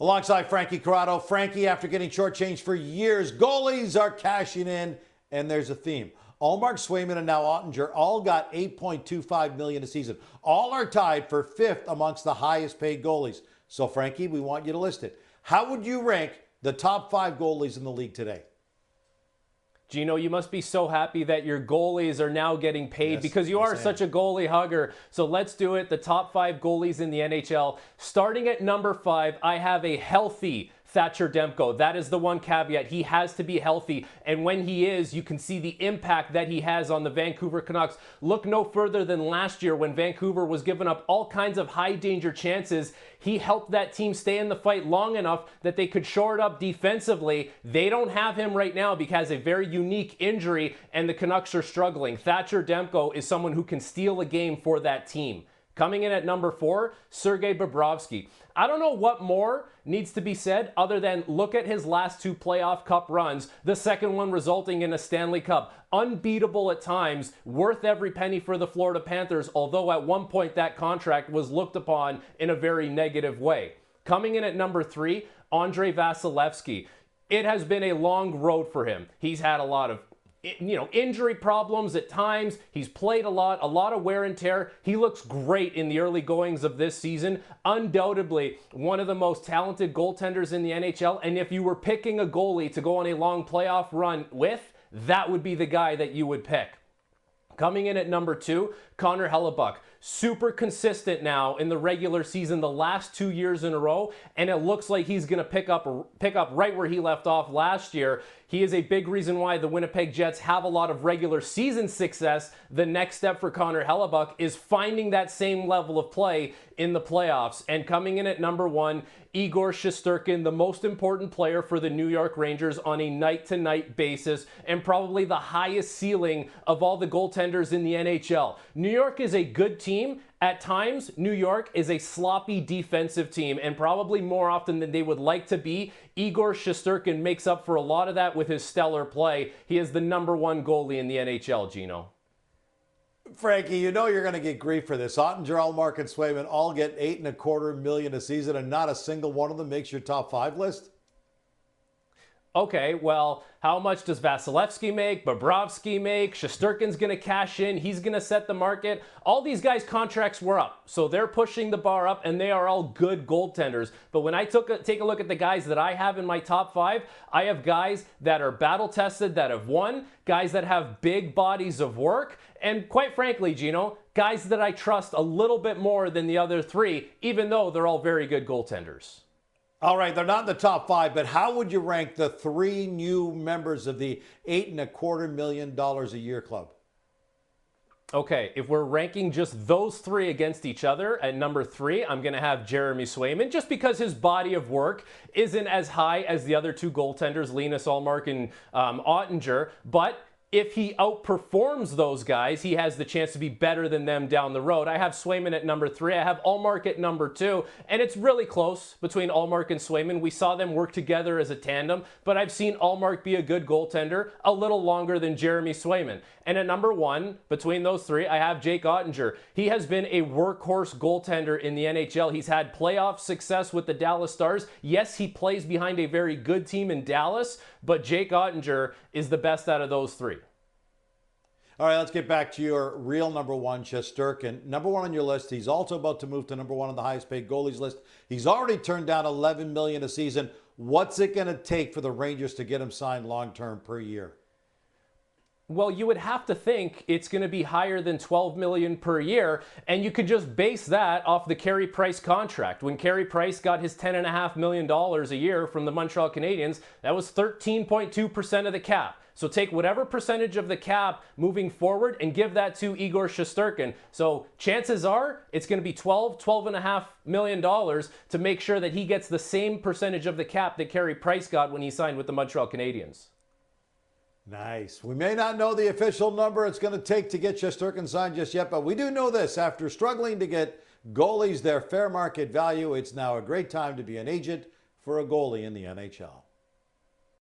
Alongside Frankie Corrado. Frankie, after getting shortchanged for years, goalies are cashing in, and there's a theme. Ullmark, Swayman, and now Oettinger all got $8.25 million a season. All are tied for fifth amongst the highest paid goalies. So, Frankie, we want you to list it. How would you rank the top 5 goalies in the league today? Gino, you must be so happy that your goalies are now getting paid, yes, because you are such a goalie hugger. So let's do it. The top 5 goalies in the NHL. Starting at number 5, I have a healthy Thatcher Demko. That is the one caveat. He has to be healthy. And when he is, you can see the impact that he has on the Vancouver Canucks. Look no further than last year when Vancouver was giving up all kinds of high danger chances. He helped that team stay in the fight long enough that they could shore it up defensively. They don't have him right now because of a very unique injury, and the Canucks are struggling. Thatcher Demko is someone who can steal a game for that team. Coming in at number 4, Sergei Bobrovsky. I don't know what more needs to be said other than look at his last 2 playoff cup runs, the second one resulting in a Stanley Cup. Unbeatable at times, worth every penny for the Florida Panthers, although at one point that contract was looked upon in a very negative way. Coming in at number 3, Andrei Vasilevskiy. It has been a long road for him. He's had a lot of injury problems at times. He's played a lot of wear and tear. He looks great in the early goings of this season. Undoubtedly one of the most talented goaltenders in the NHL. And if you were picking a goalie to go on a long playoff run with, that would be the guy that you would pick. Coming in at number 2, Connor Hellebuyck. Super consistent now in the regular season the last 2 years in a row, and it looks like he's going to pick up right where he left off last year. He is a big reason why the Winnipeg Jets have a lot of regular season success. The next step for Connor Hellebuyck is finding that same level of play in the playoffs. And coming in at number 1, Igor Shesterkin, the most important player for the New York Rangers on a night-to-night basis, and probably the highest ceiling of all the goaltenders in the NHL. New York is a good team. At times, New York is a sloppy defensive team, and probably more often than they would like to be. Igor Shesterkin makes up for a lot of that with his stellar play. He is the number 1 goalie in the NHL, Gino. Frankie, you know you're going to get grief for this. Oettinger, Ullmark, and Swayman all get $8.25 million a season, and not a single one of them makes your top 5 list? Okay, well, how much does Vasilevskiy make? Bobrovsky make? Shesterkin's going to cash in. He's going to set the market. All these guys' contracts were up, so they're pushing the bar up, and they are all good goaltenders. But when I take a look at the guys that I have in my top 5, I have guys that are battle-tested, that have won, guys that have big bodies of work, and quite frankly, Gino, guys that I trust a little bit more than the other 3, even though they're all very good goaltenders. All right, they're not in the top 5, but how would you rank the 3 new members of the $8.25 million a year club? Okay, if we're ranking just those 3 against each other, at number 3, I'm going to have Jeremy Swayman, just because his body of work isn't as high as the other 2 goaltenders, Linus, Ullmark, and Oettinger, but if he outperforms those guys, he has the chance to be better than them down the road. I have Swayman at number 3. I have Ullmark at number 2. And it's really close between Ullmark and Swayman. We saw them work together as a tandem, but I've seen Ullmark be a good goaltender a little longer than Jeremy Swayman. And at number 1, between those 3, I have Jake Oettinger. He has been a workhorse goaltender in the NHL. He's had playoff success with the Dallas Stars. Yes, he plays behind a very good team in Dallas, but Jake Oettinger is the best out of those 3. All right, let's get back to your real number 1, Shesterkin. Number 1 on your list. He's also about to move to number 1 on the highest paid goalies list. He's already turned down $11 million a season. What's it going to take for the Rangers to get him signed long-term per year? Well, you would have to think it's going to be higher than $12 million per year, and you could just base that off the Carey Price contract. When Carey Price got his $10.5 million a year from the Montreal Canadiens, that was 13.2% of the cap. So take whatever percentage of the cap moving forward and give that to Igor Shesterkin. So chances are it's going to be $12.5 million to make sure that he gets the same percentage of the cap that Carey Price got when he signed with the Montreal Canadiens. Nice. We may not know the official number it's going to take to get Shesterkin signed just yet, but we do know this. After struggling to get goalies their fair market value, it's now a great time to be an agent for a goalie in the NHL.